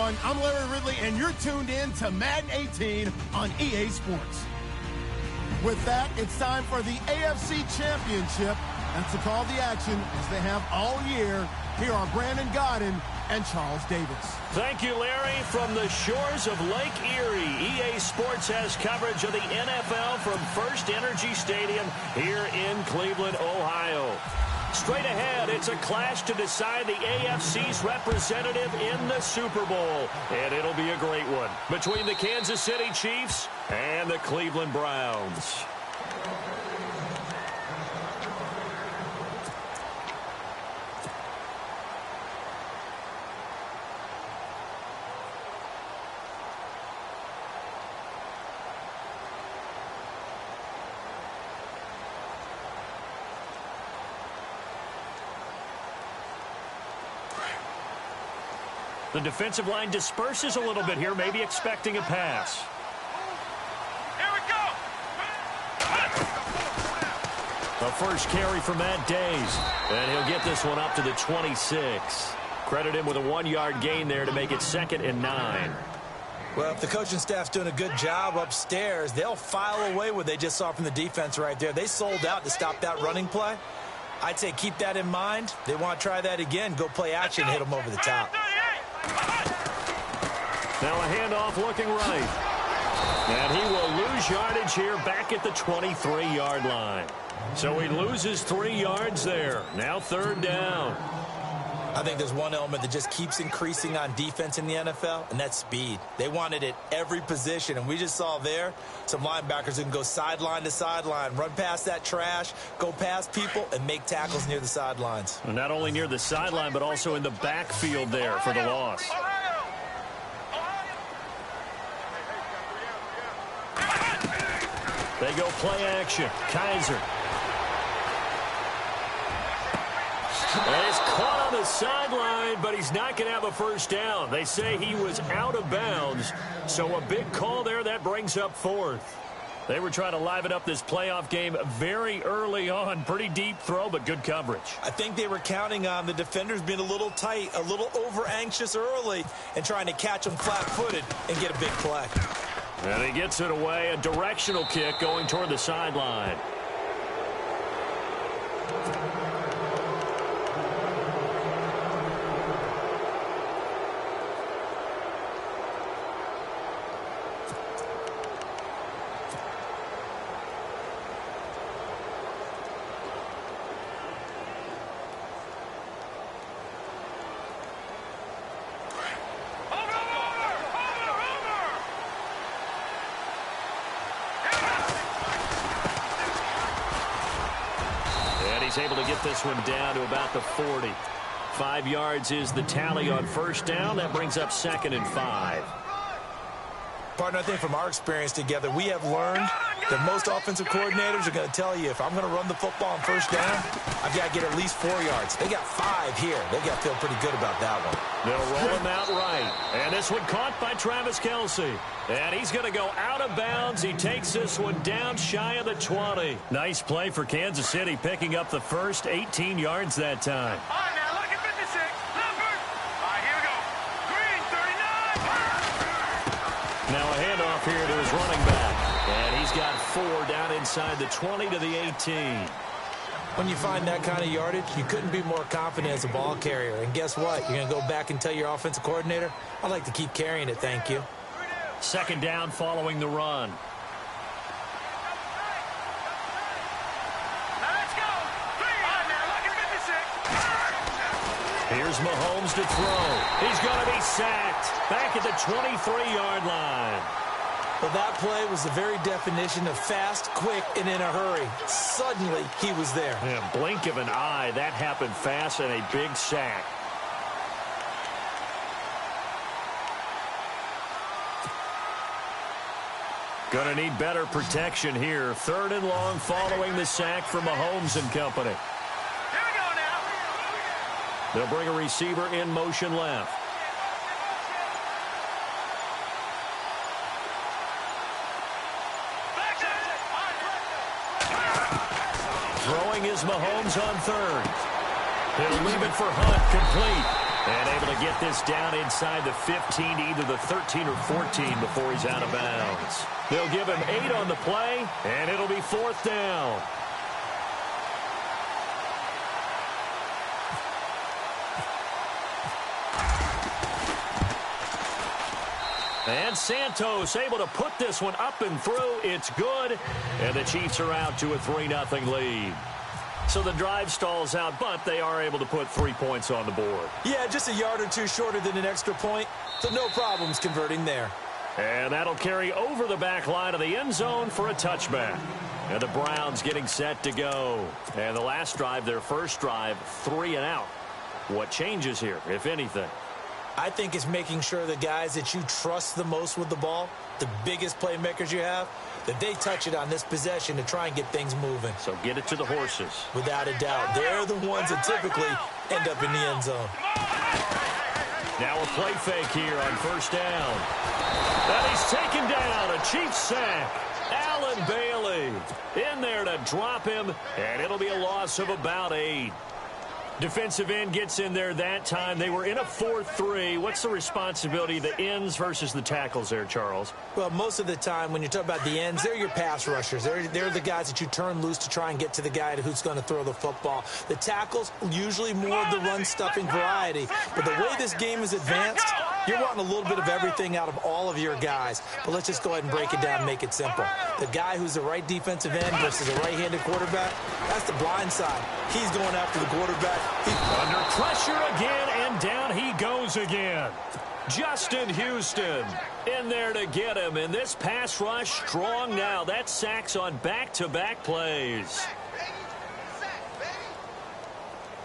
everyone. I'm Larry Ridley, and you're tuned in to Madden 18 on EA Sports. With that, it's time for the AFC Championship. And to call the action, as they have all year, here are Brandon Godden and Charles Davis. Thank you, Larry. From the shores of Lake Erie, EA Sports has coverage of the NFL from First Energy Stadium here in Cleveland, Ohio. Straight ahead, it's a clash to decide the AFC's representative in the Super Bowl. And it'll be a great one between the Kansas City Chiefs and the Cleveland Browns. The defensive line disperses a little bit here, maybe expecting a pass. Here we go. A first carry for Matt Days, and he'll get this one up to the 26. Credit him with a 1-yard gain there to make it 2nd and 9. Well, if the coaching staff's doing a good job upstairs, they'll file away what they just saw from the defense right there. They sold out to stop that running play. I'd say keep that in mind. They want to try that again. Go play action and hit them over the top. Now a handoff looking right. And he will lose yardage here back at the 23-yard line. So he loses 3 yards there. Now 3rd down. I think there's one element that just keeps increasing on defense in the NFL, and that's speed. They want it at every position, and we just saw there some linebackers who can go sideline to sideline, run past that trash, go past people, and make tackles near the sidelines. And not only near the sideline, but also in the backfield there for the loss. They go play action. Kaiser. And it's caught on the sideline, but he's not going to have a first down. They say he was out of bounds, so a big call there. That brings up 4th. They were trying to liven up this playoff game very early on. Pretty deep throw, but good coverage. I think they were counting on the defenders being a little tight, a little over-anxious early, and trying to catch them flat-footed and get a big play. And he gets it away, a directional kick going toward the sideline. Able to get this one down to about the 40. 5 yards is the tally on first down. That brings up 2nd and 5. Partner, I think from our experience together, we have learned that most offensive coordinators are going to tell you, if I'm going to run the football on first down, I've got to get at least 4 yards. They got 5 here. They got to feel pretty good about that one. They'll roll him out right. And this one caught by Travis Kelce. And he's going to go out of bounds. He takes this one down shy of the 20. Nice play for Kansas City, picking up the first 18 yards that time. All right, now look at 56. Numbers. All right, here we go. Green, 39. Now a handoff here to his running back. And he's got 4 down inside the 20 to the 18. When you find that kind of yardage, you couldn't be more confident as a ball carrier. And guess what? You're going to go back and tell your offensive coordinator, I'd like to keep carrying it, thank you. 2nd down following the run. Let's go. All right, now look at 56. Here's Mahomes to throw. He's going to be sacked back at the 23-yard line. Well, that play was the very definition of fast, quick, and in a hurry. Suddenly, he was there. Yeah, blink of an eye. That happened fast and a big sack. Going to need better protection here. 3rd and long following the sack from Mahomes and company. Here we go now. They'll bring a receiver in motion left. Throwing is Mahomes on 3rd. He'll leave it for Hunt, complete. And able to get this down inside the 15 to either the 13 or 14 before he's out of bounds. They'll give him 8 on the play, and it'll be 4th down. And Santos able to put this one up and through. It's good. And the Chiefs are out to a 3-0 lead. So the drive stalls out, but they are able to put 3 points on the board. Yeah, just a yard or two shorter than an extra point. So no problems converting there. And that'll carry over the back line of the end zone for a touchback. And the Browns getting set to go. And the last drive, their first drive, 3 and out. What changes here, if anything? I think it's making sure the guys that you trust the most with the ball, the biggest playmakers you have, that they touch it on this possession to try and get things moving. So get it to the horses. Without a doubt. They're the ones that typically end up in the end zone. Now a play fake here on first down. And he's taken down. A Chiefs sack. Allen Bailey in there to drop him, and it'll be a loss of about 8. Defensive end gets in there that time. They were in a 4-3. What's the responsibility of the ends versus the tackles there, Charles? Well, most of the time when you talk about the ends, they're your pass rushers. They're the guys that you turn loose to try and get to the guy who's going to throw the football. The tackles, usually more of the run-stuffing variety. But the way this game is advanced, you're wanting a little bit of everything out of all of your guys. But let's just go ahead and break it down and make it simple. The guy who's the right defensive end versus a right-handed quarterback, that's the blind side. He's going after the quarterback. Under pressure again, and down he goes again. Justin Houston in there to get him, and this pass rush strong now. That's sacks on back-to-back plays.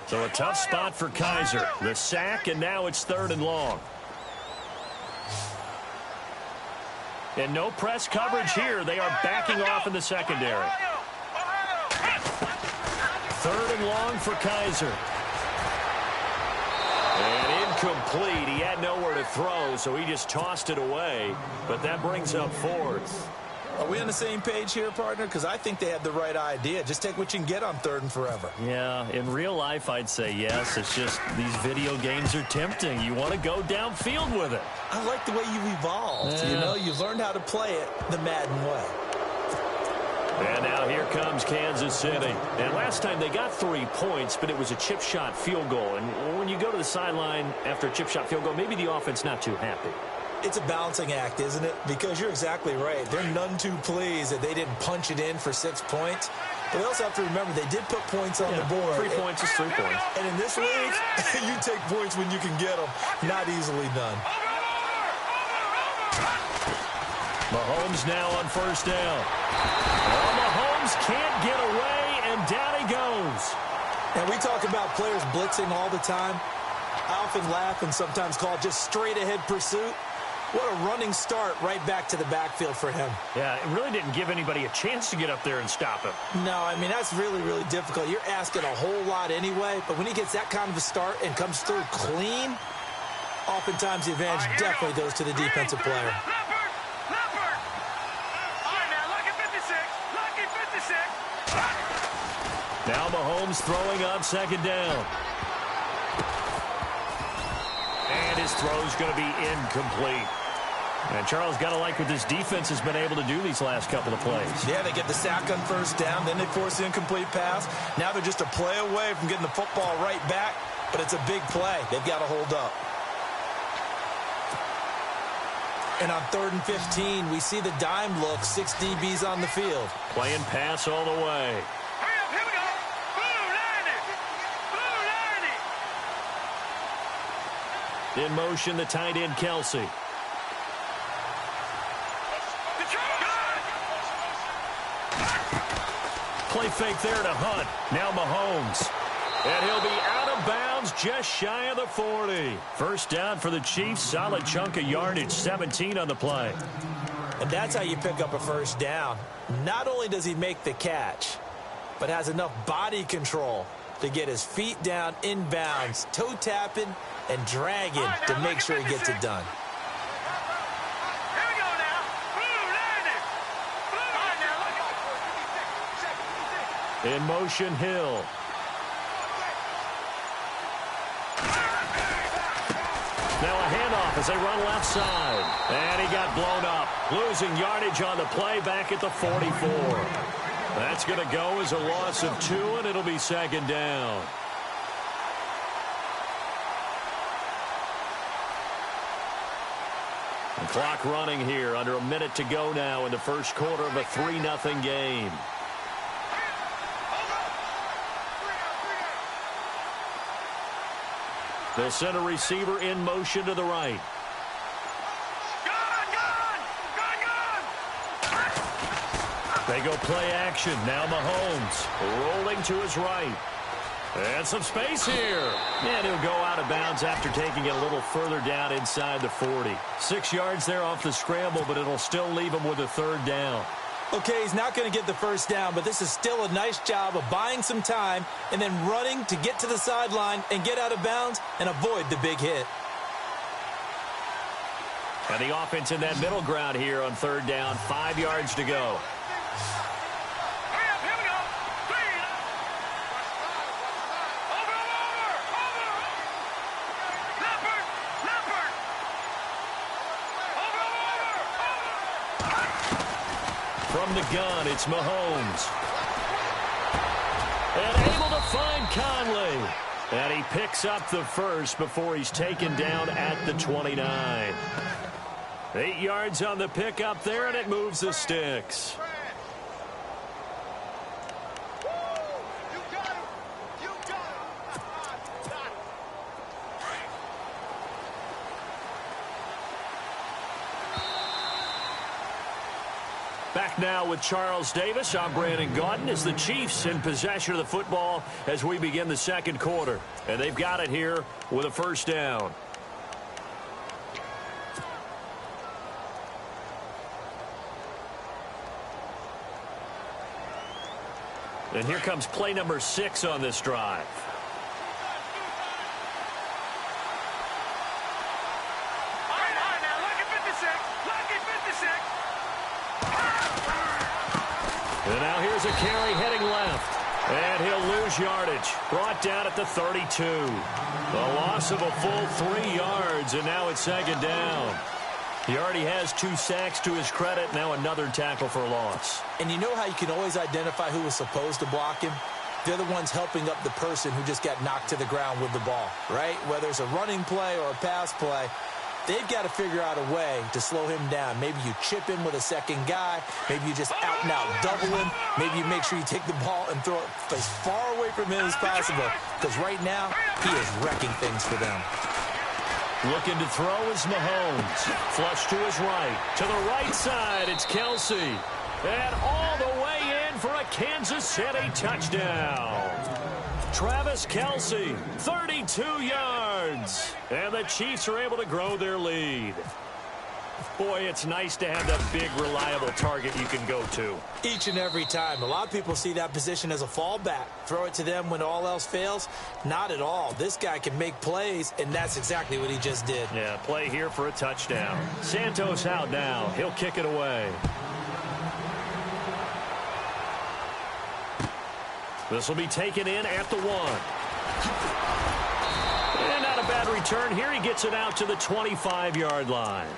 So a tough spot for Kaiser. The sack, and now it's 3rd and long. And no press coverage here. They are backing off in the secondary. 3rd and long for Kaiser. And incomplete. He had nowhere to throw, so he just tossed it away. But that brings up 4th. Are we on the same page here, partner? Because I think they had the right idea. Just take what you can get on 3rd and forever. Yeah, in real life, I'd say yes. It's just these video games are tempting. You want to go downfield with it. I like the way you've evolved. Yeah. You know, you've learned how to play it the Madden way. And now here comes Kansas City. And last time they got 3 points, but it was a chip shot field goal. And when you go to the sideline after a chip shot field goal, maybe the offense not too happy. It's a balancing act, isn't it? Because you're exactly right. They're none too pleased that they didn't punch it in for 6 points. But we also have to remember they did put points on the board. 3 points is 3 points. And in this league, you take points when you can get them. Not easily done. Mahomes now on first down. Well, Mahomes can't get away, and down he goes. And we talk about players blitzing all the time. I often laugh and sometimes call it just straight-ahead pursuit. What a running start right back to the backfield for him. Yeah, it really didn't give anybody a chance to get up there and stop him. No, I mean, that's really, really difficult. You're asking a whole lot anyway, but when he gets that kind of a start and comes through clean, oftentimes the advantage definitely goes to the defensive player. Now Mahomes throwing on 2nd down. And his throw's going to be incomplete. And Charles, got to like what this defense has been able to do these last couple of plays. Yeah, they get the sack on first down, then they force the incomplete pass. Now they're just a play away from getting the football right back, but it's a big play. They've got to hold up. And on 3rd and 15, we see the dime look, 6 DBs on the field. Playing pass all the way. Here we go. Boo, In motion, the tight end, Kelsey. Play fake there to Hunt. Now Mahomes. And he'll be out of bounds just shy of the 40. First down for the Chiefs. Solid chunk of yardage. 17 on the play. And that's how you pick up a first down. Not only does he make the catch, but has enough body control to get his feet down inbounds, toe tapping and dragging to make sure he gets it done. Here we go now. Boo, In motion, Hill. as they run left side. And he got blown up, losing yardage on the play back at the 44. That's going to go as a loss of 2, and it'll be second down. The clock running here, under a minute to go now in the first quarter of a 3-0 game. They'll send a receiver in motion to the right. They go play action. Now Mahomes rolling to his right. And some space here. And he'll go out of bounds after taking it a little further down inside the 40. 6 yards there off the scramble, but it'll still leave him with a third down. Okay, he's not going to get the first down, but this is still a nice job of buying some time and then running to get to the sideline and get out of bounds and avoid the big hit. And the offense in that middle ground here on third down. 5 yards to go. From the gun, it's Mahomes. And able to find Conley. And he picks up the first before he's taken down at the 29. 8 yards on the pickup there, and it moves the sticks. Back now with Charles Davis. I'm Brandon Gaudin as the Chiefs in possession of the football as we begin the second quarter. And they've got it here with a first down. And here comes play number 6 on this drive. And now here's a carry heading left. And he'll lose yardage. Brought down at the 32. A loss of a full 3 yards, and now it's second down. He already has 2 sacks to his credit. Now another tackle for loss. And you know how you can always identify who was supposed to block him? They're the ones helping up the person who just got knocked to the ground with the ball, right? Whether it's a running play or a pass play, they've got to figure out a way to slow him down. Maybe you chip him with a second guy. Maybe you just out-and-out double him. Maybe you make sure you take the ball and throw it as far away from him as possible. Because right now, he is wrecking things for them. Looking to throw is Mahomes. Flush to his right. To the right side, it's Kelsey. And all the way in for a Kansas City touchdown. Travis Kelsey, 32 yards. And the Chiefs are able to grow their lead. Boy, it's nice to have that big, reliable target you can go to. Each and every time. A lot of people see that position as a fallback. Throw it to them when all else fails. Not at all. This guy can make plays, and that's exactly what he just did. Yeah, play here for a touchdown. Santos out now. He'll kick it away. This will be taken in at the 1. And not a bad return here. He gets it out to the 25-yard line.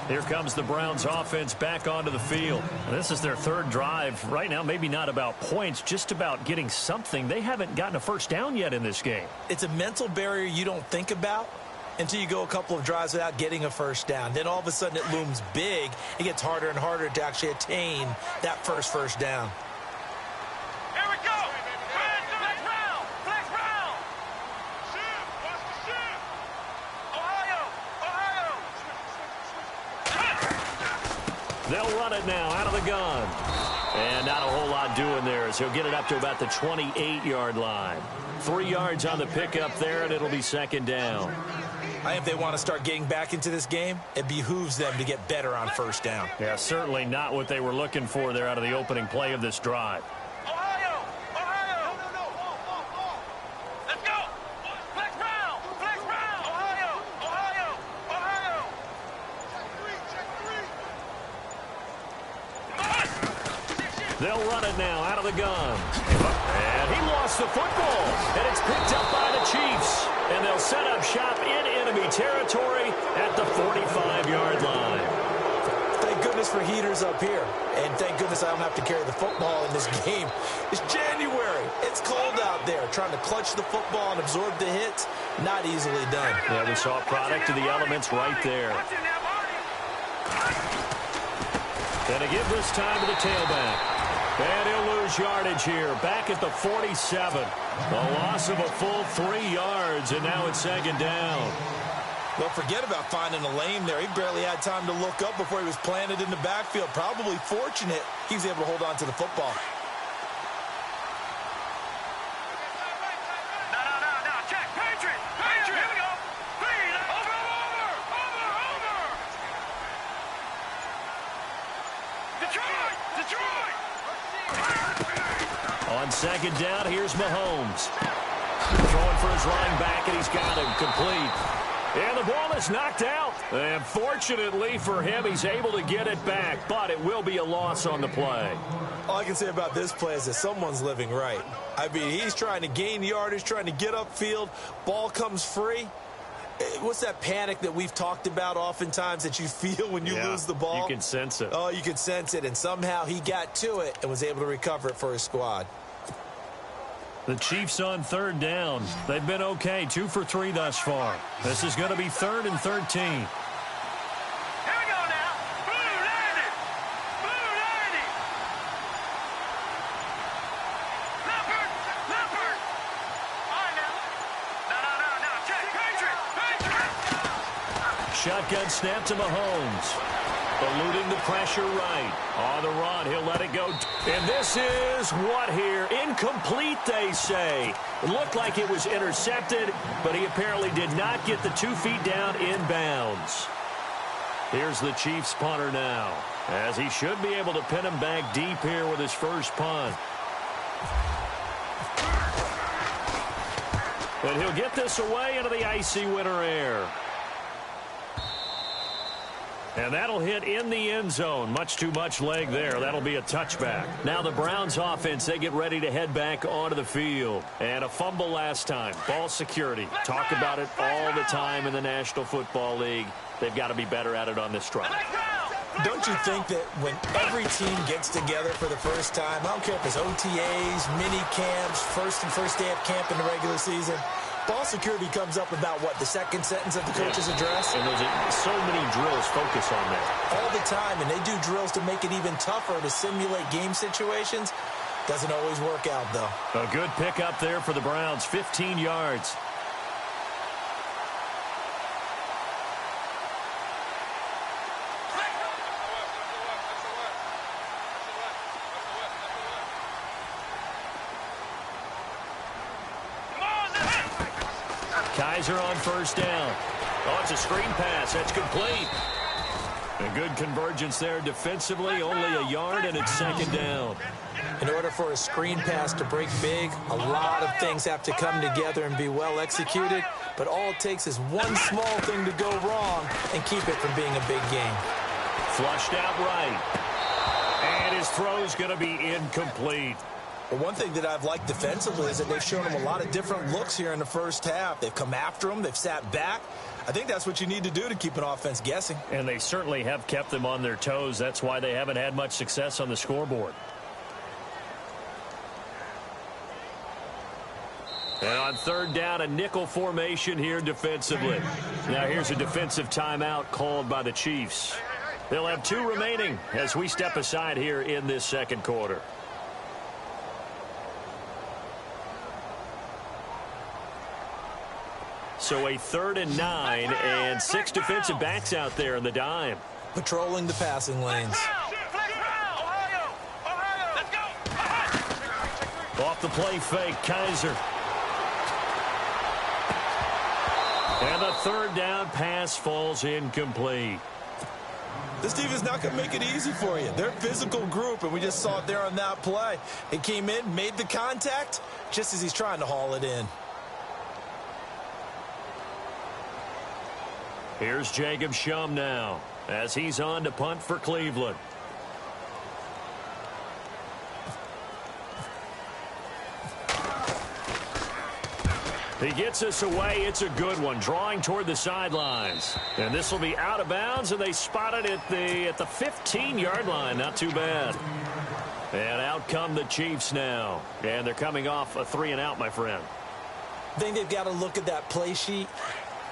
Here comes the Browns offense back onto the field. And this is their third drive. Right now, maybe not about points, just about getting something. They haven't gotten a first down yet in this game. It's a mental barrier you don't think about until you go a couple of drives without getting a first down. Then all of a sudden it looms big. It gets harder and harder to actually attain that first down. Here we go. Flex round. Flex round. Ohio. They'll run it now out of the gun. And not a whole lot doing there as he'll get it up to about the 28-yard line. 3 yards on the pickup there, and it'll be second down. I think if they want to start getting back into this game, it behooves them to get better on first down. Yeah, certainly not what they were looking for there out of the opening play of this drive. Ohio. Let's go. Flex round. Ohio. Check three. They'll run it now out of the gun. And he lost the football. And it's picked up by the Chiefs. And they'll set up shop in enemy territory at the 45-yard line. Thank goodness for heaters up here. And thank goodness I don't have to carry the football in this game. It's January. It's cold out there. Trying to clutch the football and absorb the hits, not easily done. Yeah, we saw a product of the elements right there. And to give this time to the tailback. And he'll lose yardage here. Back at the 47. A loss of a full 3 yards, and now it's second down. Well, forget about finding a lane there. He barely had time to look up before he was planted in the backfield. Probably fortunate he was able to hold on to the football. No, check. Patriot. Here we go. Over. Detroit. On second down, here's Mahomes. Throwing for his running back, and he's got him complete. And the ball is knocked out. And fortunately for him, he's able to get it back, but it will be a loss on the play. All I can say about this play is that someone's living right. I mean, he's trying to gain yardage, trying to get upfield. Ball comes free. What's that panic that we've talked about oftentimes that you feel when you lose the ball? You can sense it. Oh, you can sense it. And somehow he got to it and was able to recover it for his squad. The Chiefs on third down. They've been okay, 2 for 3 thus far. This is going to be 3rd and 13. Here we go now. Blue landed. Leopard. All right now. No. Check. Patriot. Shotgun snap to Mahomes. Eluding the pressure right. On the run, he'll let it go. And this is what here? Incomplete, they say. It looked like it was intercepted, but he apparently did not get the 2 feet down in bounds. Here's the Chiefs punter now, as he should be able to pin him back deep here with his first punt. And he'll get this away into the icy winter air. And that'll hit in the end zone. Much too much leg there. That'll be a touchback. Now the Browns offense, they get ready to head back onto the field. And a fumble last time. Ball security. Talk about it all the time in the National Football League. They've got to be better at it on this drive. Don't you think that when every team gets together for the first time, I don't care if it's OTAs, mini camps, first day of camp in the regular season, ball security comes up about, what, the second sentence of the coach's address? And there's so many drills focus on that. All the time, and they do drills to make it even tougher to simulate game situations. Doesn't always work out, though. A good pickup there for the Browns, 15 yards. Kaiser on first down. Oh, it's a screen pass. That's complete. A good convergence there defensively. Only a yard, and it's second down. In order for a screen pass to break big, a lot of things have to come together and be well executed. But all it takes is one small thing to go wrong and keep it from being a big game. Flushed out right. And his throw's going to be incomplete. Well, one thing that I've liked defensively is that they've shown him a lot of different looks here in the first half. They've come after him. They've sat back. I think that's what you need to do to keep an offense guessing. And they certainly have kept them on their toes. That's why they haven't had much success on the scoreboard. And on third down, a nickel formation here defensively. Now here's a defensive timeout called by the Chiefs. They'll have 2 remaining as we step aside here in this second quarter. So a 3rd and 9 and 6 defensive backs out there in the dime. Patrolling the passing lanes. Off the play fake, Kaiser. And the 3rd down pass falls incomplete. This team is not going to make it easy for you. They're a physical group, and we just saw it there on that play. It came in, made the contact, just as he's trying to haul it in. Here's Jacob Shum now as he's on to punt for Cleveland. He gets us away. It's a good one, drawing toward the sidelines. And this will be out of bounds, and they spot it at the 15-yard line. Not too bad. And out come the Chiefs now. And they're coming off a 3-and-out, my friend. I think they've got to look at that play sheet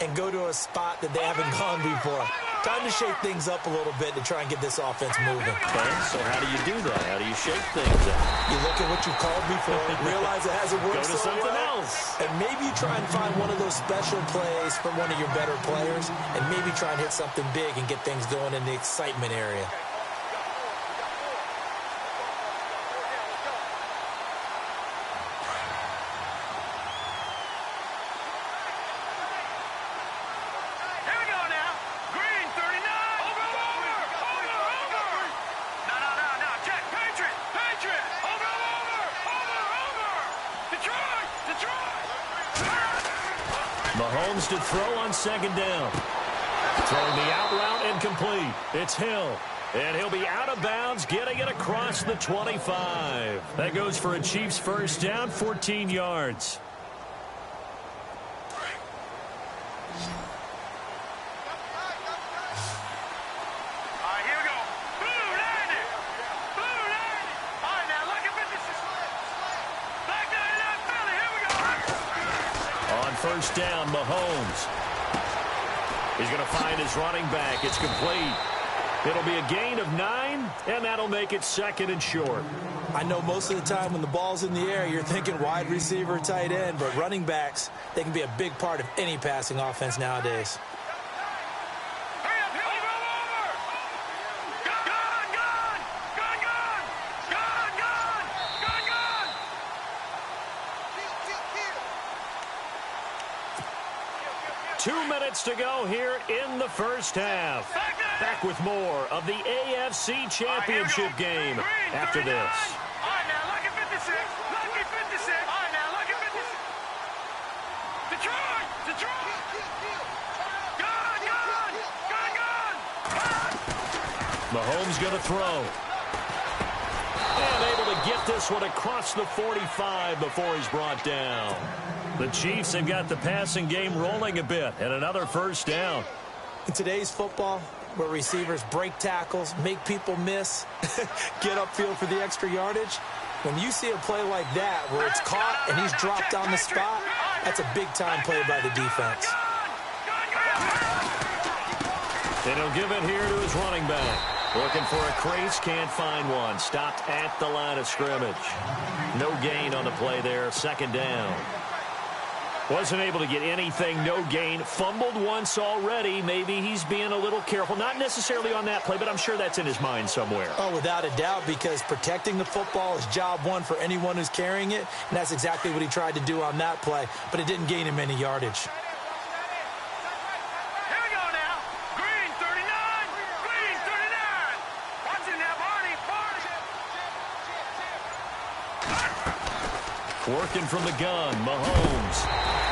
and go to a spot that they haven't gone before. Time to shake things up a little bit to try and get this offense moving. Okay, so how do you do that? How do you shake things up? You look at what you called me for, realize it hasn't worked Go to so something well, else. and maybe you try and find one of those special plays from one of your better players, and maybe try and hit something big and get things going in the excitement area. Mahomes to throw on second down. Throwing the out route incomplete. It's Hill. And he'll be out of bounds, getting it across the 25. That goes for a Chiefs first down, 14 yards. First down, Mahomes. He's going to find his running back. It's complete. It'll be a gain of 9, and that'll make it second and short. I know most of the time when the ball's in the air, you're thinking wide receiver, tight end, but running backs, they can be a big part of any passing offense nowadays. To go here in the first half. Back with more of the AFC Championship game after this. All right, now look at 56. Look at 56. All right, now look at 56. Detroit! Detroit! Gun! Mahomes going to throw. And able to get this one across the 45 before he's brought down. The Chiefs have got the passing game rolling a bit, and another first down. In today's football, where receivers break tackles, make people miss, get upfield for the extra yardage, when you see a play like that where it's caught and he's dropped on the spot, that's a big-time play by the defense. And he'll give it here to his running back. Looking for a crease, can't find one. Stopped at the line of scrimmage. No gain on the play there, second down. Wasn't able to get anything, no gain. Fumbled once already. Maybe he's being a little careful. Not necessarily on that play, but I'm sure that's in his mind somewhere. Oh, without a doubt, because protecting the football is job one for anyone who's carrying it, and that's exactly what he tried to do on that play, but it didn't gain him any yardage. Here we go now. Green 39. Green 39. Watching now, Barney. Working from the gun, Mahomes.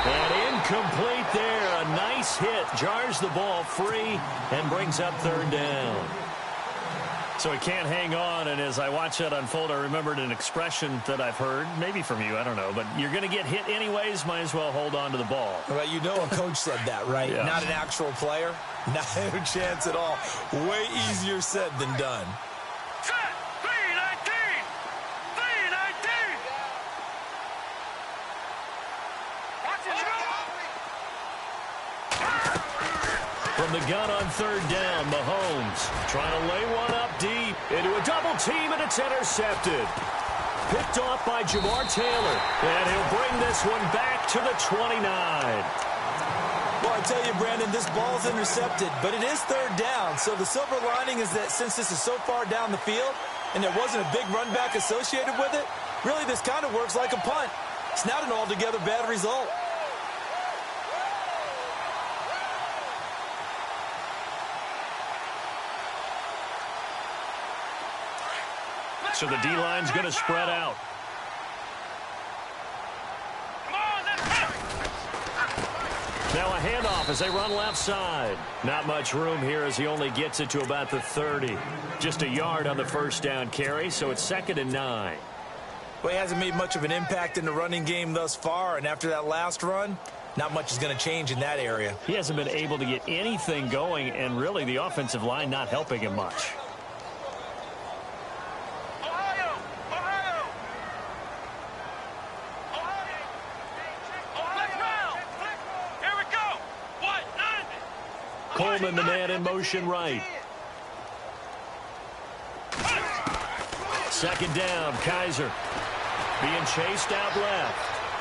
And incomplete there. A nice hit. Jars the ball free and brings up third down. So he can't hang on, and as I watch that unfold, I remembered an expression that I've heard, maybe from you, I don't know, but you're going to get hit anyways, might as well hold on to the ball. Well, you know a coach said that, right? Yeah. Not an actual player. Not a chance at all. Way easier said than done. Set. 319. 319. From the gun on third down, Mahomes trying to lay one up deep into a double team, and it's intercepted. Picked off by Jamar Taylor, and he'll bring this one back to the 29. Well, I tell you, Brandon, this ball's intercepted, but it is third down. So the silver lining is that since this is so far down the field and there wasn't a big run back associated with it, really this kind of works like a punt. It's not an altogether bad result. So the D-line's going to spread out. Now a handoff as they run left side. Not much room here as he only gets it to about the 30. Just a yard on the first down carry, so it's 2nd and 9. Well, he hasn't made much of an impact in the running game thus far, and after that last run, not much is going to change in that area. He hasn't been able to get anything going, and really the offensive line not helping him much. Coleman, the man in motion right. Second down, Kaiser. Being chased out left.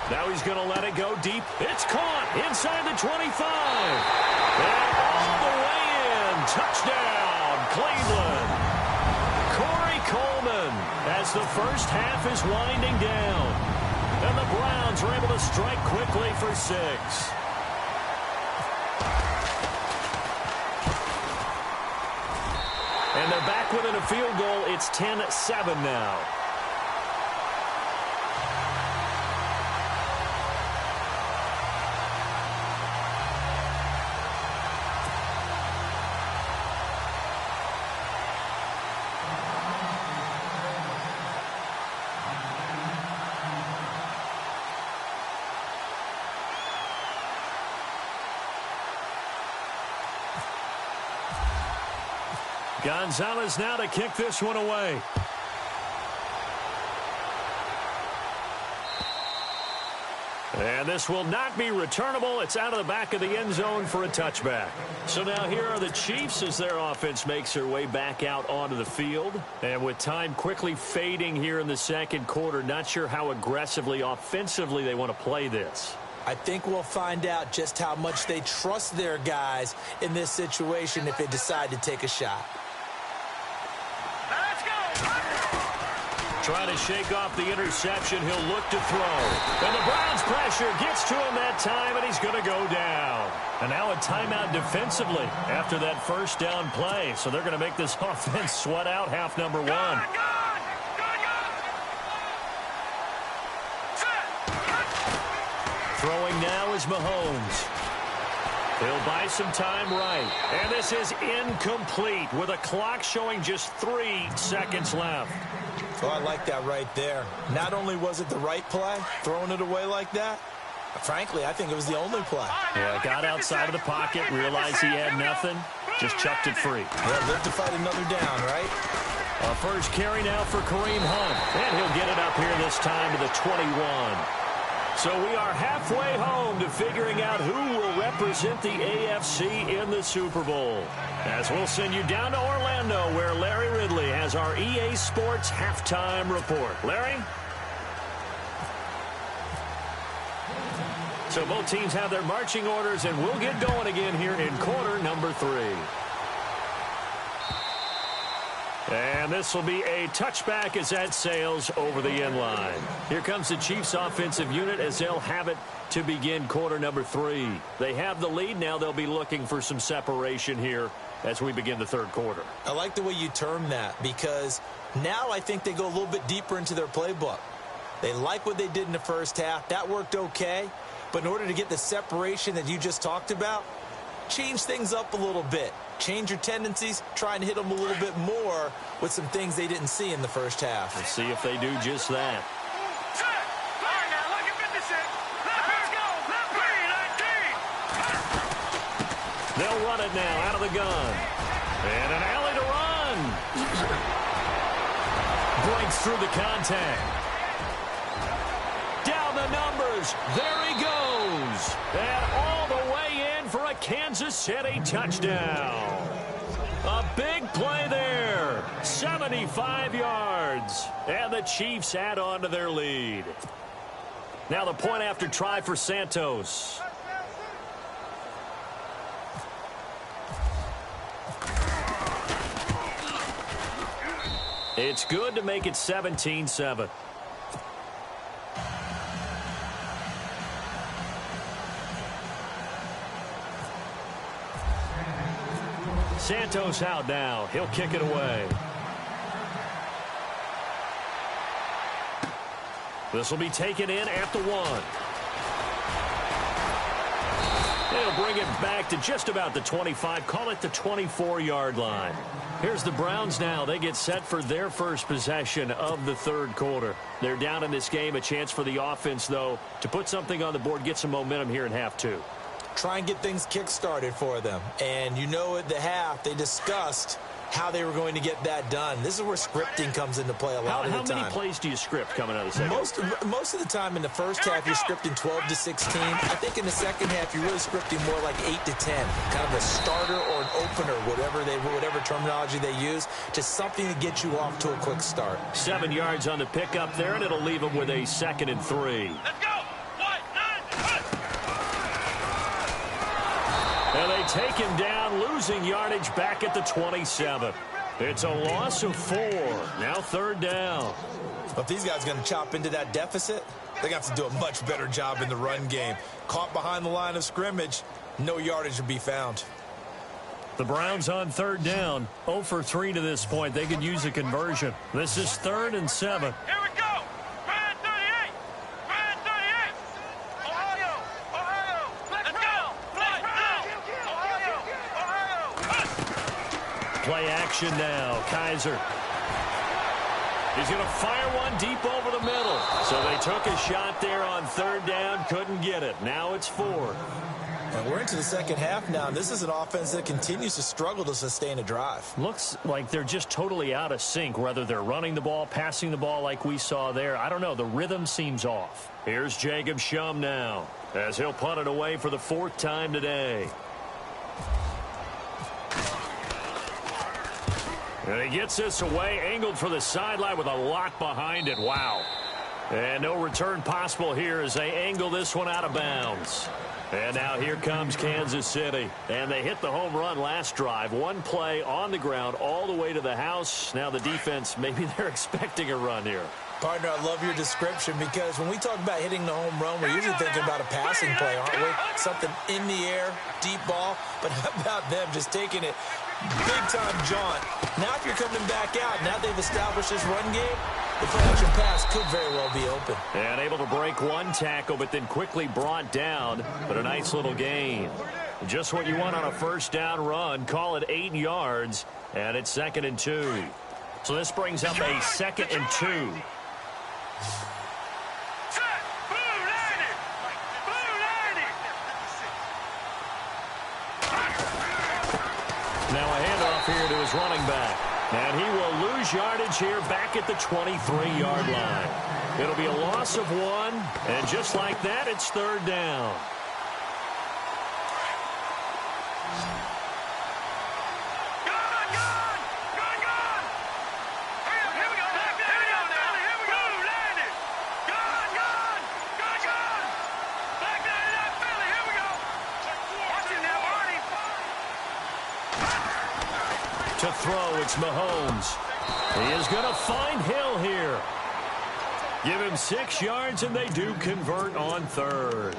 Now he's going to let it go deep. It's caught inside the 25. And all the way in. Touchdown, Cleveland. Corey Coleman as the first half is winding down. And the Browns are able to strike quickly for 6. And they're back within a field goal. It's 10-7 now. Gonzalez now to kick this one away. And this will not be returnable. It's out of the back of the end zone for a touchback. So now here are the Chiefs as their offense makes their way back out onto the field. And with time quickly fading here in the second quarter, not sure how aggressively, offensively they want to play this. I think we'll find out just how much they trust their guys in this situation if they decide to take a shot. Trying to shake off the interception. He'll look to throw. And the Browns pressure gets to him that time, and he's going to go down. And now a timeout defensively after that first down play. So they're going to make this offense sweat out half number 1. Throwing now is Mahomes. He'll buy some time right. And this is incomplete with a clock showing just 3 seconds left. Oh, I like that right there. Not only was it the right play, throwing it away like that, frankly, I think it was the only play. Yeah, got outside of the pocket, realized he had nothing, just chucked it free. Yeah, live to fight another down, right? A first carry now for Kareem Hunt. And he'll get it up here this time to the 21. So we are halfway home to figuring out who will represent the AFC in the Super Bowl. As we'll send you down to Orlando, where Larry Ridley has our EA Sports halftime report. Larry? So both teams have their marching orders, and we'll get going again here in quarter number 3. And this will be a touchback as that sails over the end line. Here comes the Chiefs offensive unit as they'll have it to begin quarter number 3. They have the lead. Now they'll be looking for some separation here as we begin the third quarter. I like the way you term that, because now I think they go a little bit deeper into their playbook. They like what they did in the first half. That worked okay. But in order to get the separation that you just talked about, change things up a little bit. Change your tendencies, try and hit them a little bit more with some things they didn't see in the first half. Let's see if they do just that. They'll run it now out of the gun. And an alley to run. Breaks through the contact. Down the numbers. There he goes. And all the way in for a Kansas City touchdown. A big play there. 75 yards. And the Chiefs add on to their lead. Now the point after try for Santos. It's good to make it 17-7. Santos out now. He'll kick it away. This will be taken in at the 1. They'll bring it back to just about the 25. Call it the 24-yard line. Here's the Browns now. They get set for their first possession of the third quarter. They're down in this game. A chance for the offense, though, to put something on the board, get some momentum here in half two. Try and get things kick-started for them. And you know at the half, they discussed how they were going to get that done. This is where scripting comes into play a lot of the time. How many plays do you script coming out of the second? Most of the time in the first half, you're scripting 12 to 16. I think in the second half, you're really scripting more like 8 to 10. Kind of a starter or an opener, whatever terminology they use. Just something to get you off to a quick start. 7 yards on the pickup there, and it'll leave them with a 2nd and 3. Let's go. And they take him down, losing yardage back at the 27. It's a loss of 4. Now 3rd down. If these guys are going to chop into that deficit, they're going to have to do a much better job in the run game. Caught behind the line of scrimmage, no yardage to be found. The Browns on 3rd down, 0 for 3 to this point. They could use a conversion. This is 3rd and 7. Here we go. Brand 38. Brand 38. Ohio. Ohio. Let's go. Let's go. Ohio. Play action now. Kaiser. He's going to fire one deep over the middle. So they took a shot there on 3rd down. Couldn't get it. Now it's 4th. And we're into the second half now. This is an offense that continues to struggle to sustain a drive. Looks like they're just totally out of sync, whether they're running the ball, passing the ball like we saw there. I don't know. The rhythm seems off. Here's Jacob Shum now as he'll punt it away for the 4th time today. And he gets this away, angled for the sideline with a lot behind it. Wow. And no return possible here as they angle this one out of bounds. And now here comes Kansas City. And they hit the home run last drive. One play on the ground all the way to the house. Now the defense, maybe they're expecting a run here. Partner, I love your description because when we talk about hitting the home run, we're usually thinking about a passing play, aren't we? Something in the air, deep ball. But how about them just taking it big-time jaunt? Now if you're coming back out, now they've established this run game, the play-action pass could very well be open. And able to break one tackle, but then quickly brought down. But a nice little gain. Just what you want on a 1st down run. Call it 8 yards, and it's 2nd and 2. So this brings up a 2nd and 2. Now a handoff here to his running back. And he will lose yardage here back at the 23-yard line. It'll be a loss of 1. And just like that, it's 3rd down. To throw, it's Mahomes. He is going to find Hill here. Give him 6 yards, and they do convert on 3rd.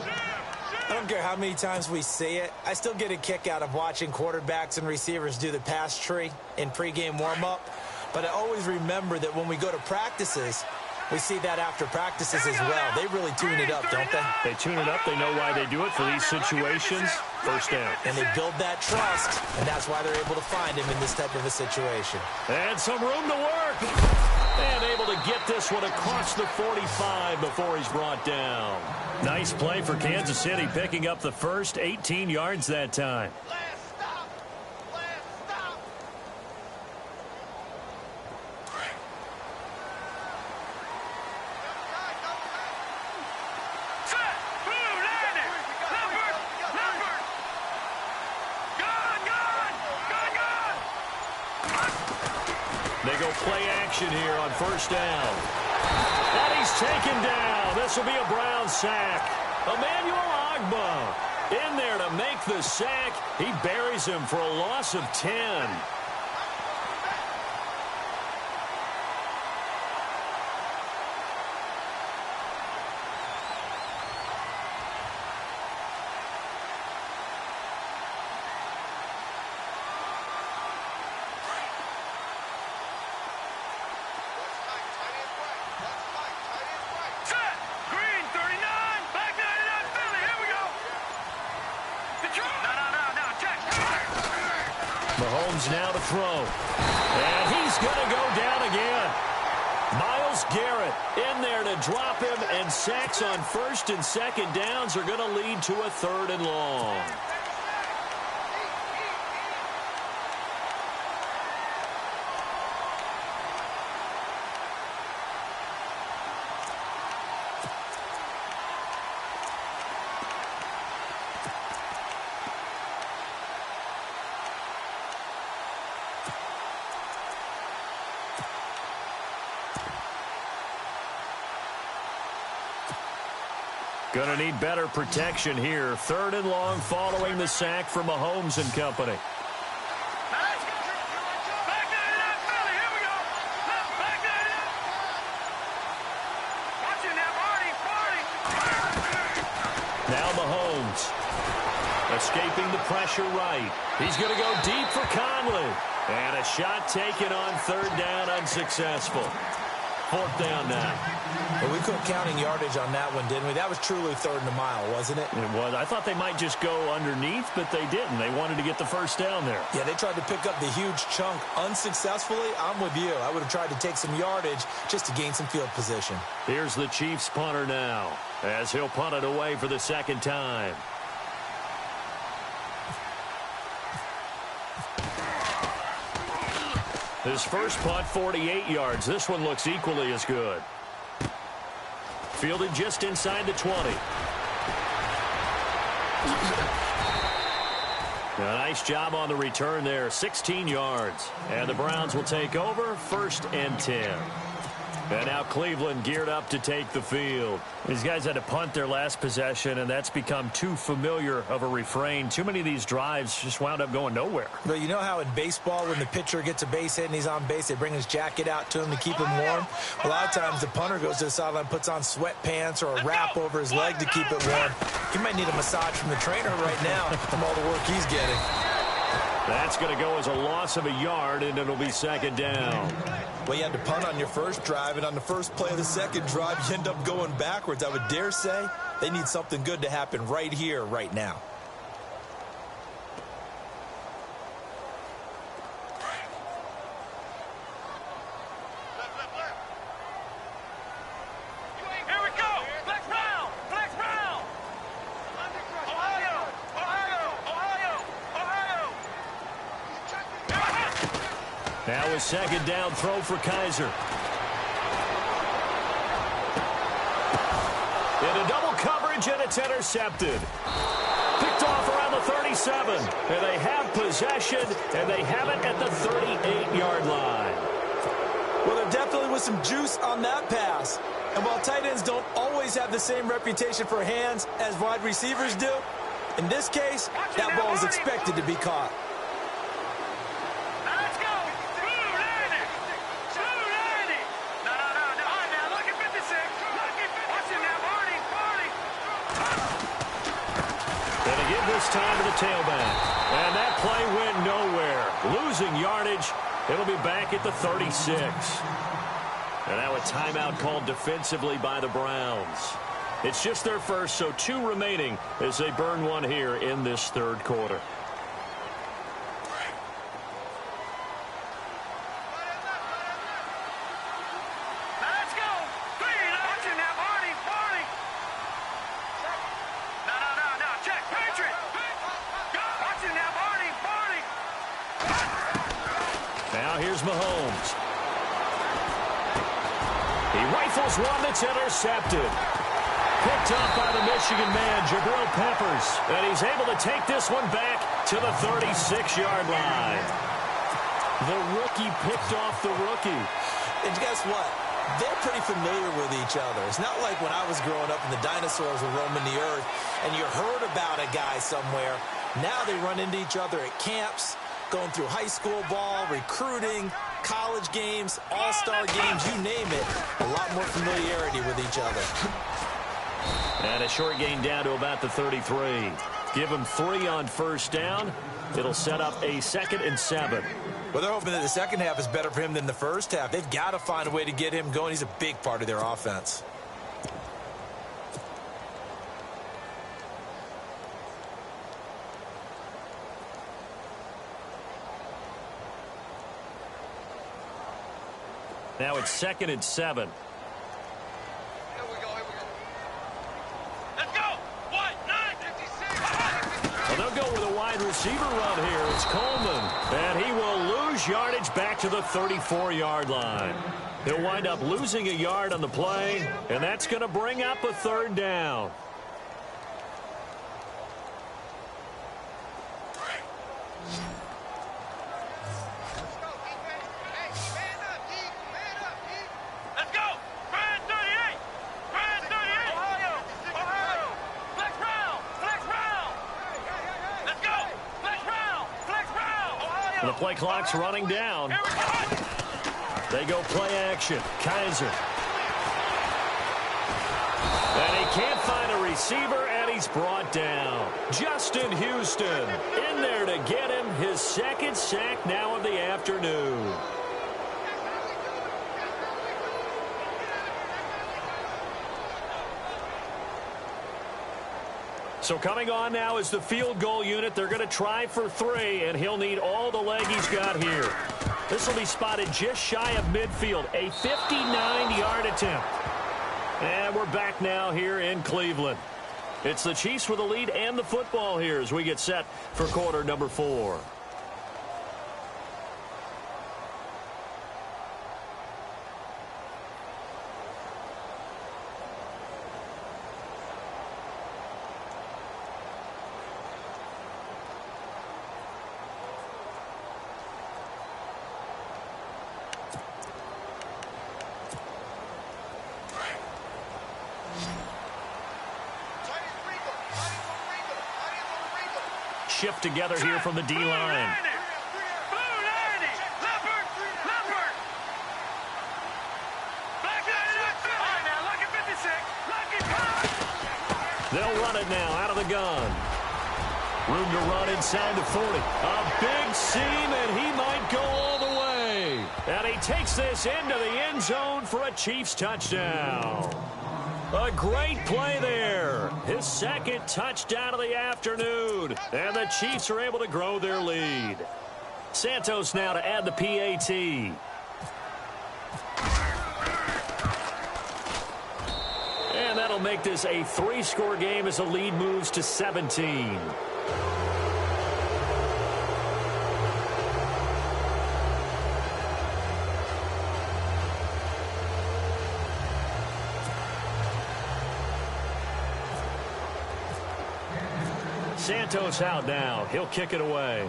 I don't care how many times we say it. I still get a kick out of watching quarterbacks and receivers do the pass tree in pregame warm-up. But I always remember that when we go to practices, we see that after practices as well. They really tune it up, don't they? They tune it up. They know why they do it for these situations. 1st down. And they build that trust, and that's why they're able to find him in this type of a situation. And some room to work. And able to get this one across the 45 before he's brought down. Nice play for Kansas City, picking up the first 18 yards that time. They go play action here on 1st down. And he's taken down. This will be a Brown sack. Emmanuel Ogbah in there to make the sack. He buries him for a loss of 10. Mahomes now to throw. And he's going to go down again. Myles Garrett in there to drop him, and sacks on first and second downs are going to lead to a 3rd and long. Going to need better protection here. 3rd and long following the sack from Mahomes and company. Now Mahomes escaping the pressure right. He's going to go deep for Conley. And a shot taken on 3rd down, unsuccessful. 4th down now. Well, we couldn't counting yardage on that one, didn't we? That was truly 3rd and a mile, wasn't it? It was. I thought they might just go underneath, but they didn't. They wanted to get the 1st down there. Yeah, they tried to pick up the huge chunk unsuccessfully. I'm with you. I would have tried to take some yardage just to gain some field position. Here's the Chiefs punter now, as he'll punt it away for the 2nd time. His first punt, 48 yards. This one looks equally as good. Fielded just inside the 20. A nice job on the return there, 16 yards. And the Browns will take over, 1st and 10. And now Cleveland geared up to take the field. These guys had to punt their last possession, and that's become too familiar of a refrain. Too many of these drives just wound up going nowhere. But you know how in baseball, when the pitcher gets a base hit and he's on base, they bring his jacket out to him to keep him warm? A lot of times the punter goes to the sideline, puts on sweatpants or a wrap over his leg to keep it warm. He might need a massage from the trainer right now from all the work he's getting. That's going to go as a loss of a yard, and it'll be 2nd down. Well, you had to punt on your first drive, and on the first play of the second drive, you end up going backwards. I would dare say they need something good to happen right here, right now. Here we go! Flex Brown! Flex Brown! Ohio! Ohio! Ohio! Ohio! Now a 2nd down throw for Kaiser. Into double coverage, and it's intercepted. Picked off around the 37. And they have possession, and they have it at the 38-yard line. Well, there definitely was some juice on that pass. And while tight ends don't always have the same reputation for hands as wide receivers do, in this case, that ball is expected to be caught. This time to the tailback. And that play went nowhere. Losing yardage. It'll be back at the 36. And now a timeout called defensively by the Browns. It's just their first, so 2 remaining as they burn one here in this 3rd quarter. Mahomes. He rifles one that's intercepted. Picked up by the Michigan man, Jabril Peppers. And he's able to take this one back to the 36-yard line. The rookie picked off the rookie. And guess what? They're pretty familiar with each other. It's not like when I was growing up and the dinosaurs were roaming the earth and you heard about a guy somewhere. Now they run into each other at camps, going through high school ball, recruiting, college games, all-star games, you name it. A lot more familiarity with each other. And a short gain down to about the 33. Give him 3 on 1st down. It'll set up a 2nd and 7. Well, they're hoping that the second half is better for him than the first half. They've got to find a way to get him going. He's a big part of their offense. Now it's 2nd and 7. Here we go. Let's go. 1-9-56. Well, they'll go with a wide receiver run here. It's Coleman. And he will lose yardage back to the 34-yard line. He'll wind up losing a yard on the play, and that's going to bring up a 3rd down. Let's go. Brand 38. Brand 38. Ohio. Flex round. Flex round. Let's go. Flex round. Flex round. Ohio. And the play clock's running down. Here we go. They go play action. Kaiser. And he can't find a receiver, and he's brought down. Justin Houston in there to get him his 2nd sack now of the afternoon. So coming on now is the field goal unit. They're going to try for 3, and he'll need all the leg he's got here. This will be spotted just shy of midfield, a 59-yard attempt. And we're back now here in Cleveland. It's the Chiefs with the lead and the football here as we get set for quarter number 4. Shift together here from the D-line. Blue 90. Leopard. Black 90. All right, now, lucky 56. Lucky. They'll run it now out of the gun. Room to run inside the 40. A big seam, and he might go all the way. And he takes this into the end zone for a Chiefs touchdown. A great play there. His 2nd touchdown of the afternoon. And the Chiefs are able to grow their lead. Santos now to add the PAT. And that'll make this a 3-score game as the lead moves to 17. Santos out now. He'll kick it away.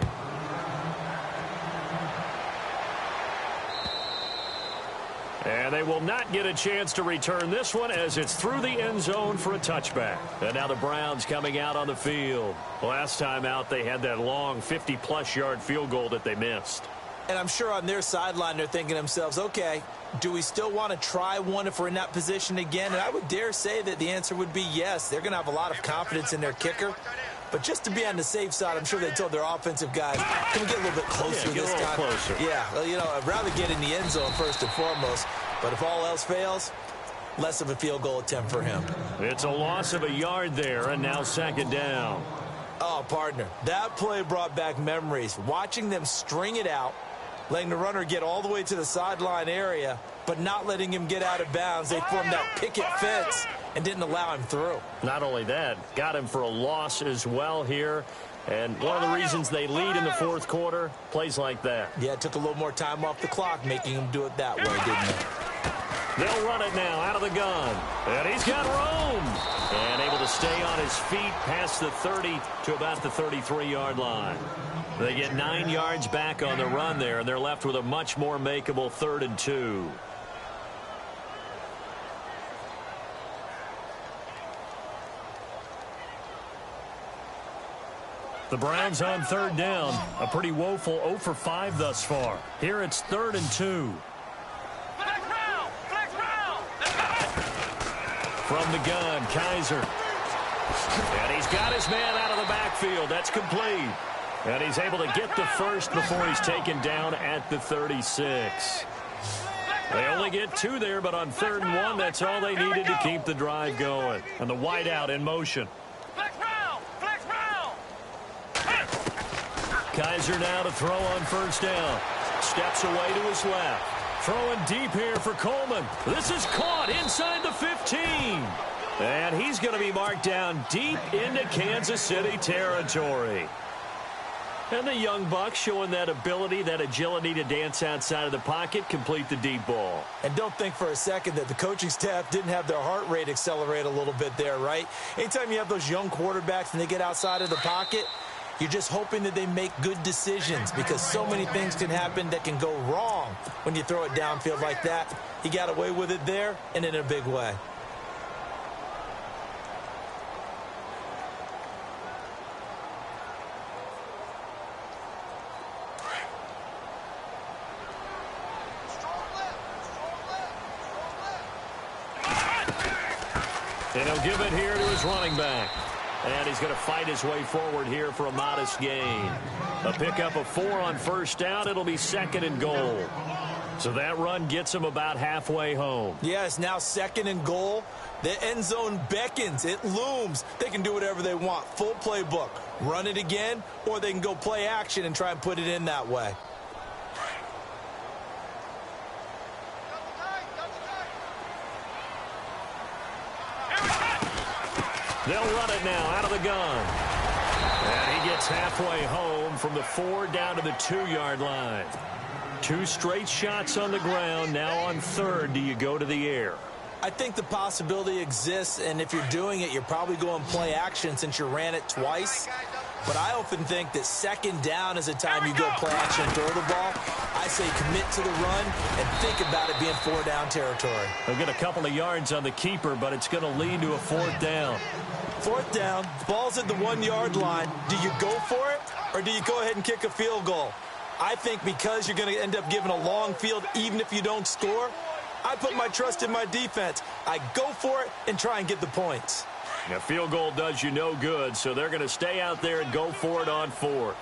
And they will not get a chance to return this one as it's through the end zone for a touchback. And now the Browns coming out on the field. Last time out, they had that long 50-plus yard field goal that they missed. And I'm sure on their sideline they're thinking to themselves, okay, do we still want to try one if we're in that position again? And I would dare say that the answer would be yes. They're going to have a lot of confidence in their kicker. But just to be on the safe side, I'm sure they told their offensive guys, can we get a little bit closer this time? Closer. Yeah, well, you know, I'd rather get in the end zone first and foremost. But if all else fails, less of a field goal attempt for him. It's a loss of a yard there, and now 2nd down. Oh, partner, that play brought back memories. Watching them string it out, letting the runner get all the way to the sideline area, but not letting him get out of bounds. They formed that picket fence and didn't allow him through. Not only that, got him for a loss as well here. And one of the reasons they lead in the 4th quarter, plays like that. Yeah, it took a little more time off the clock, making him do it that way, didn't it? They'll run it now out of the gun. And he's got room. And able to stay on his feet past the 30 to about the 33-yard line. They get 9 yards back on the run there, and they're left with a much more makeable 3rd and 2. The Browns on 3rd down. A pretty woeful 0 for 5 thus far. Here it's 3rd and 2. Flex round. Flex round. From the gun, Kaiser. And he's got his man out of the backfield. That's complete. And he's able to get the first before he's taken down at the 36. They only get 2 there, but on 3rd and 1, that's all they needed to keep the drive going. And the wideout in motion. Flex round. Flex round. Kaiser now to throw on 1st down. Steps away to his left. Throwing deep here for Coleman. This is caught inside the 15. And he's going to be marked down deep into Kansas City territory. And the young buck showing that ability, that agility to dance outside of the pocket, complete the deep ball. And don't think for a second that the coaching staff didn't have their heart rate accelerate a little bit there, right? Anytime you have those young quarterbacks and they get outside of the pocket, you're just hoping that they make good decisions because so many things can happen that can go wrong when you throw it downfield like that. He got away with it there and in a big way. And he'll give it here to his running back. And he's going to fight his way forward here for a modest gain. A pickup of 4 on first down. It'll be 2nd and goal. So that run gets him about halfway home. Yeah, it's now 2nd and goal. The end zone beckons. It looms. They can do whatever they want. Full playbook. Run it again, or they can go play action and try and put it in that way. They'll run it now out of the gun. And he gets halfway home from the 4 down to the 2-yard line. 2 straight shots on the ground. Now on 3rd, do you go to the air? I think the possibility exists, and if you're doing it, you're probably going play action since you ran it twice. But I often think that 2nd down is a time you go play action and throw the ball. I say commit to the run and think about it being 4-down territory. They'll get a couple of yards on the keeper, but it's going to lead to a 4th down. 4th down, ball's at the 1-yard line. Do you go for it, or do you go ahead and kick a field goal? I think because you're going to end up giving a long field even if you don't score, I put my trust in my defense. I go for it and try and get the points. A field goal does you no good, so they're going to stay out there and go for it on 4th.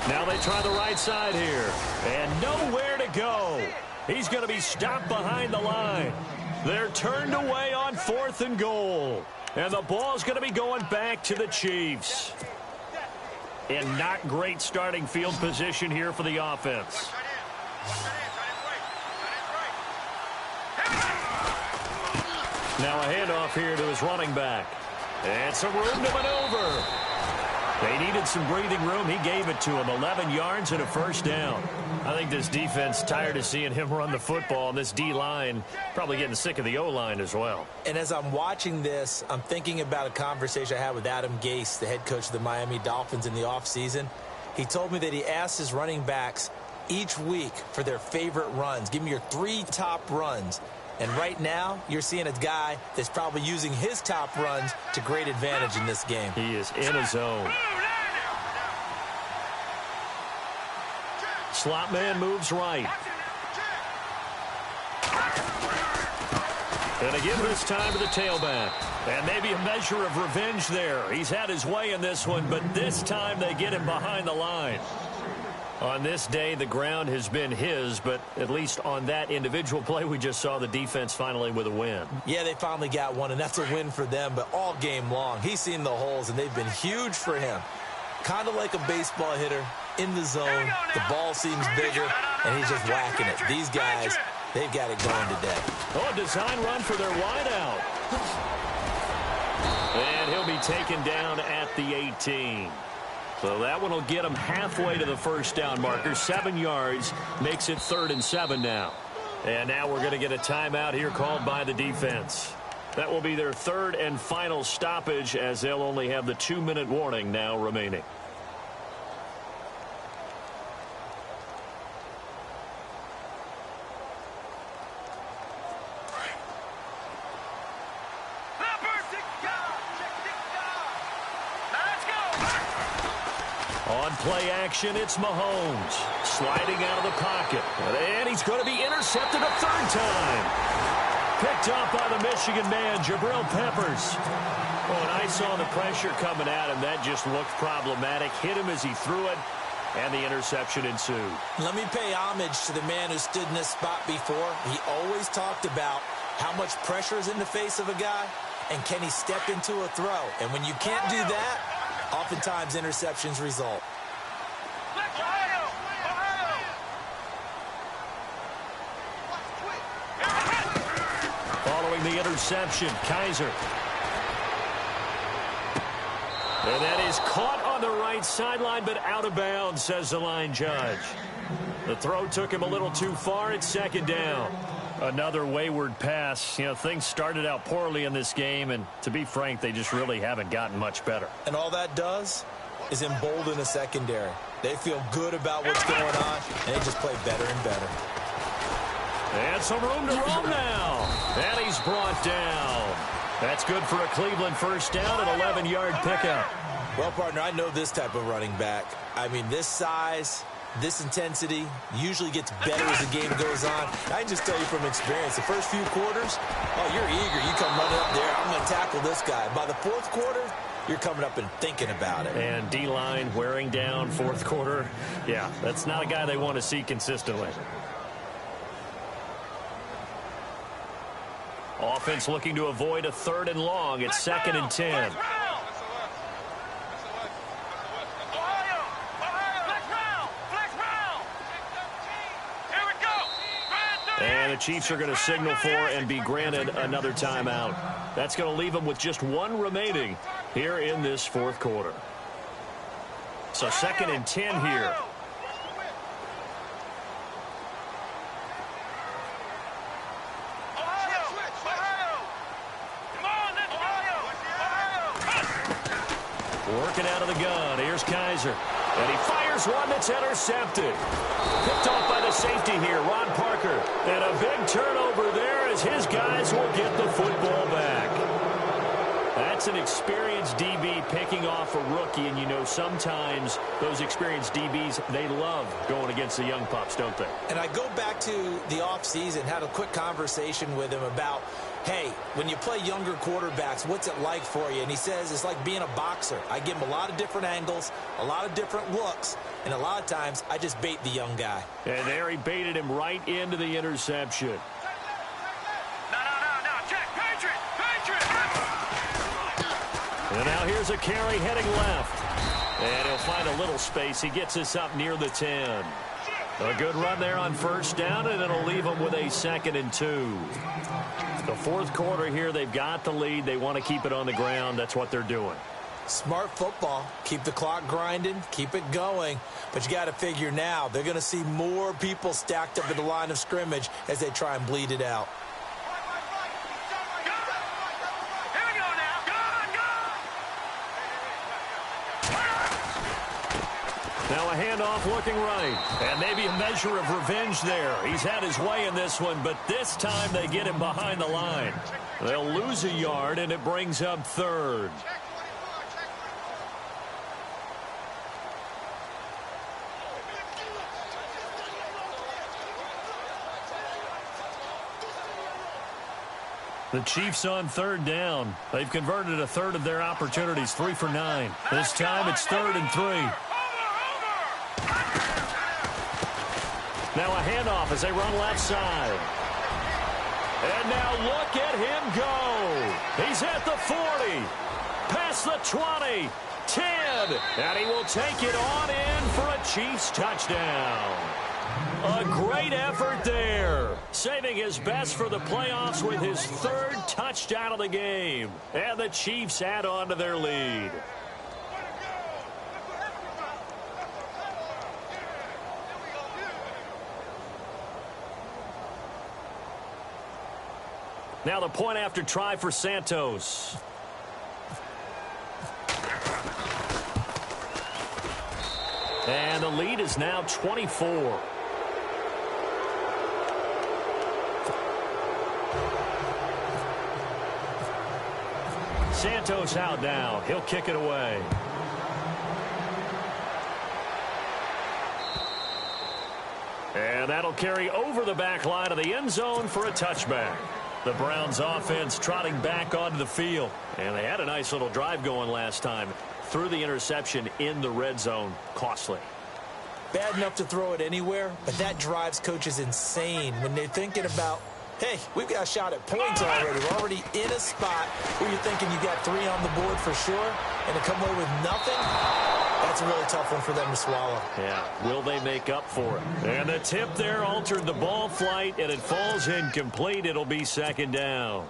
Now they try the right side here, and nowhere to go. He's going to be stopped behind the line. They're turned away on 4th and goal, and the ball's going to be going back to the Chiefs. And not great starting field position here for the offense. Now a handoff here to his running back. And some room to maneuver. They needed some breathing room. He gave it to him. 11 yards and a 1st down. I think this defense tired of seeing him run the football, and this D-line probably getting sick of the O-line as well. And as I'm watching this, I'm thinking about a conversation I had with Adam Gase, the head coach of the Miami Dolphins in the offseason. He told me that he asked his running backs each week for their favorite runs. Give me your 3 top runs. And right now, you're seeing a guy that's probably using his top runs to great advantage in this game. He is in his zone. Slot man moves right. And again this time to the tailback. And maybe a measure of revenge there. He's had his way in this one, but this time they get him behind the line. On this day, the ground has been his, but at least on that individual play, we just saw the defense finally with a win. Yeah, they finally got one, and that's a win for them, but all game long, he's seen the holes, and they've been huge for him. Kind of like a baseball hitter in the zone. The ball seems bigger, and he's just whacking it. These guys, they've got it going today. Oh, a design run for their wideout. And he'll be taken down at the 18. So that one will get him halfway to the 1st down marker. 7 yards makes it 3rd and 7 now. And now we're going to get a timeout here called by the defense. That will be their 3rd and final stoppage as they'll only have the 2-minute warning now remaining. On play action, it's Mahomes. Sliding out of the pocket. And he's going to be intercepted a 3rd time. Picked up by the Michigan man, Jabril Peppers. When I saw the pressure coming at him, that just looked problematic. Hit him as he threw it, and the interception ensued. Let me pay homage to the man who stood in this spot before. He always talked about how much pressure is in the face of a guy, and can he step into a throw. And when you can't do that, Oftentimes, interceptions result. Following the interception, Kaiser. And that is caught on the right sideline, but out of bounds, says the line judge. The throw took him a little too far. It's second down. Another wayward pass. You know, things started out poorly in this game, and to be frank, they just really haven't gotten much better. And all that does is embolden the secondary. They feel good about what's going on, and they just play better and better. And some room to roam now. And he's brought down. That's good for a Cleveland first down, an 11-yard pickup. Well, partner, I know this type of running back. I mean, this size, this intensity usually gets better as the game goes on. I can just tell you from experience, the first few quarters, oh, you're eager. You come running up there, I'm going to tackle this guy. By the fourth quarter, you're coming up and thinking about it. And D-line wearing down fourth quarter. Yeah, that's not a guy they want to see consistently. Offense looking to avoid a 3rd and long. It's 2nd and 10. And the Chiefs are going to signal for and be granted another timeout. That's going to leave them with just 1 remaining here in this fourth quarter. So 2nd and 10 here. Working out of the gun. Here's Kaiser. And he fires one that's intercepted. Picked off by the safety here, Ron Parker. And a big turnover there as his guys will get the football back. That's an experienced DB picking off a rookie, and you know sometimes those experienced DBs, they love going against the young pups, don't they? And I go back to the offseason, had a quick conversation with him about, hey, when you play younger quarterbacks, what's it like for you? And he says it's like being a boxer. I give him a lot of different angles, a lot of different looks, and a lot of times I just bait the young guy. And there he baited him right into the interception. And now here's a carry heading left. And he'll find a little space. He gets us up near the 10. A good run there on first down, and it'll leave him with a 2nd and 2. The fourth quarter here, they've got the lead. They want to keep it on the ground. That's what they're doing. Smart football. Keep the clock grinding. Keep it going. But you got to figure now, they're going to see more people stacked up at the line of scrimmage as they try and bleed it out. Now a handoff looking right. And maybe a measure of revenge there. He's had his way in this one, but this time they get him behind the line. They'll lose a yard, and it brings up 3rd. The Chiefs on 3rd down. They've converted a 1/3 of their opportunities, 3 for 9. This time it's 3rd and 3. Now a handoff as they run left side. And now look at him go. He's at the 40. Past the 20. 10. And he will take it on in for a Chiefs touchdown. A great effort there. Saving his best for the playoffs with his 3rd touchdown of the game. And the Chiefs add on to their lead. Now the point after try for Santos. And the lead is now 24. Santos out now. He'll kick it away. And that'll carry over the back line of the end zone for a touchback. The Browns offense trotting back onto the field. And they had a nice little drive going last time. Threw the interception in the red zone. Costly. Bad enough to throw it anywhere, but that drives coaches insane when they're thinking about, hey, we've got a shot at points already. We're already in a spot where you're thinking you got 3 on the board for sure, and to come away with nothing, that's a really tough one for them to swallow. Yeah, will they make up for it? And the tip there altered the ball flight, and it falls incomplete. It'll be second down.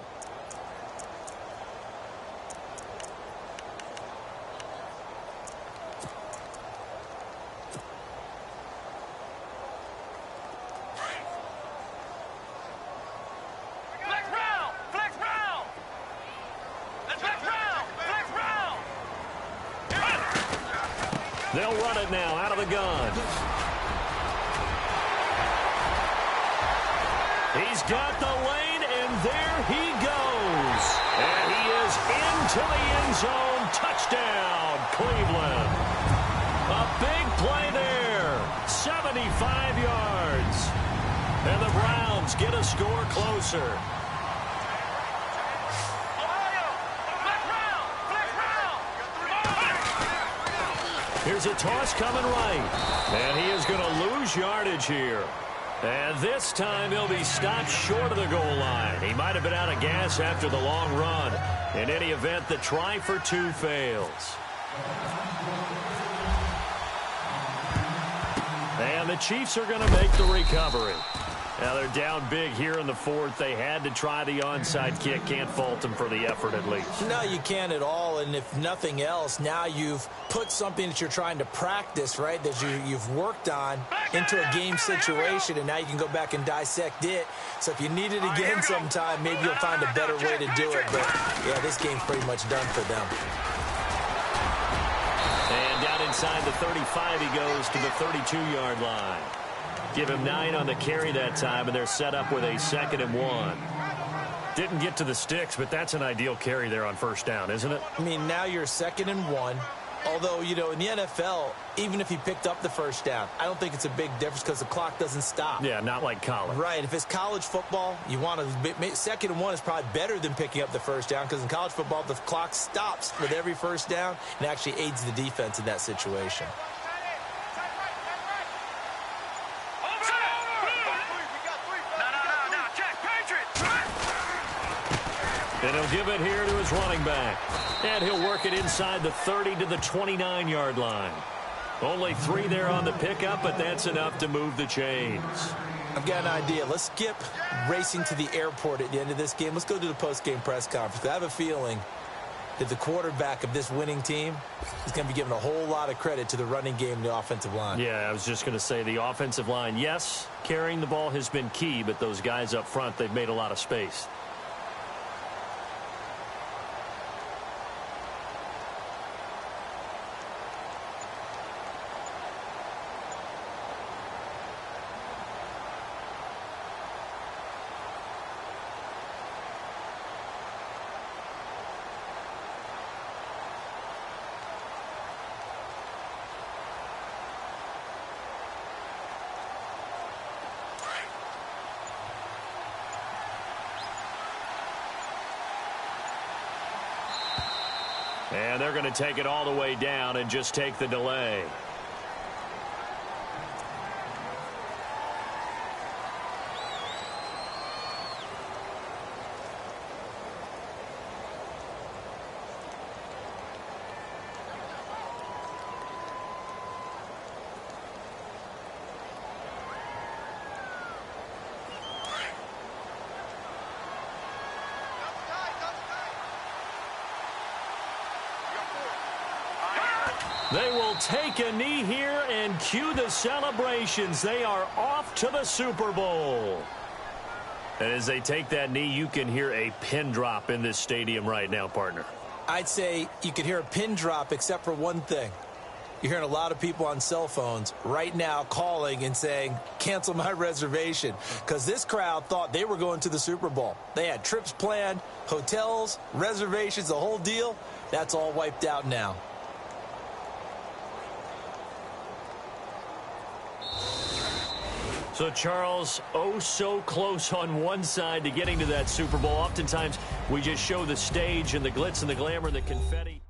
They'll run it now out of the gun. He's got the lane, and there he goes. And he is into the end zone. Touchdown, Cleveland. A big play there. 75 yards. And the Browns get a score closer. Here's a toss coming right. And he is going to lose yardage here. And this time he'll be stopped short of the goal line. He might have been out of gas after the long run. In any event, the try for 2 fails. And the Chiefs are going to make the recovery. Now they're down big here in the 4th. They had to try the onside kick. Can't fault them for the effort at least. No, you can't at all. And if nothing else, now you've put something that you're trying to practice, right, that you've worked on into a game situation, and now you can go back and dissect it. So if you need it again sometime, maybe you'll find a better way to do it. But, yeah, this game's pretty much done for them. And down inside the 35, he goes to the 32-yard line. Give him 9 on the carry that time, and they're set up with a 2nd and 1. Didn't get to the sticks, but that's an ideal carry there on first down, isn't it? I mean, now you're 2nd and 1. Although, you know, in the NFL, even if he picked up the first down, I don't think it's a big difference because the clock doesn't stop. Yeah, not like college. Right. If it's college football, you want to 2nd and 1 is probably better than picking up the first down because in college football, the clock stops with every first down and actually aids the defense in that situation. And he'll give it here to his running back. And he'll work it inside the 30 to the 29-yard line. Only 3 there on the pickup, but that's enough to move the chains. I've got an idea. Let's skip racing to the airport at the end of this game. Let's go to the post-game press conference. I have a feeling that the quarterback of this winning team is going to be giving a whole lot of credit to the running game and the offensive line. Yeah, I was just going to say the offensive line, yes, carrying the ball has been key, but those guys up front, they've made a lot of space. And they're going to take it all the way down and just take the delay. They will take a knee here and cue the celebrations. They are off to the Super Bowl. And as they take that knee, you can hear a pin drop in this stadium right now, partner. I'd say you could hear a pin drop except for one thing. You're hearing a lot of people on cell phones right now calling and saying, cancel my reservation, because this crowd thought they were going to the Super Bowl. They had trips planned, hotels, reservations, the whole deal. That's all wiped out now. So, Charles, oh so close on one side to getting to that Super Bowl. Oftentimes, we just show the stage and the glitz and the glamour and the confetti.